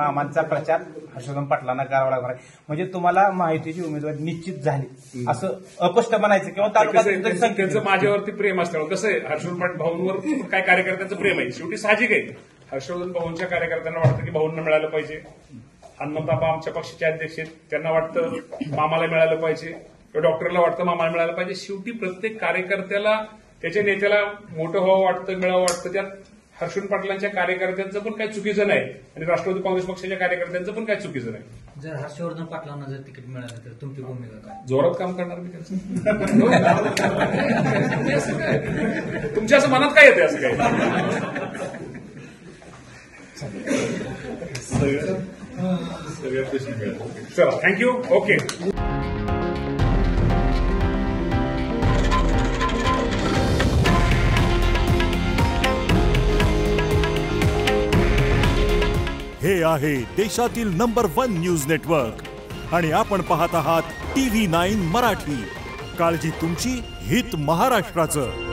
मामांचा प्रचार हर्षवर्धन पाटलांना करावा लागणार आहे. म्हणजे तुम्हाला माहितीची उमेदवारी निश्चित झाली असं अपष्ट म्हणायचं किंवा तालुक्यात त्यांचं माझ्यावरती प्रेम असल्यावर कसं आहे, हर्षवर्धन भाऊंवर काय कार्यकर्त्यांचं प्रेम आहे, शेवटी साहजिक आहे. हर्षवर्धन भाऊंच्या कार्यकर्त्यांना वाटतं की भाऊंना मिळालं पाहिजे. हनुमंतबाबा आमच्या पक्षाचे अध्यक्ष आहेत, त्यांना वाटतं मामाला मिळालं पाहिजे किंवा डॉक्टरला वाटतं मामाला मिळालं पाहिजे. शेवटी प्रत्येक कार्यकर्त्याला त्याच्या नेत्याला मोठं व्हावं वाटतं, मिळावं वाटतं. त्यात हर्षवर्धन पाटलांच्या कार्यकर्त्यांचं पण काही चुकीचं नाही आणि राष्ट्रवादी काँग्रेस पक्षाच्या कार्यकर्त्यांचं पण काही चुकीचं नाही. जर हर्षवर्धन पाटलांना जर तिकीट मिळालं तर तुमची भूमिका काय? जोरात काम करणार मी त्यांचं. तुमच्या असं मनात काय येते असं काय? चला, थँक्यू. ओके. हे आहे देशातील नंबर 1 न्यूज नेटवर्क आणि आपण पाहत आहात TV9 मराठी. काळजी तुमची, हित महाराष्ट्राचं.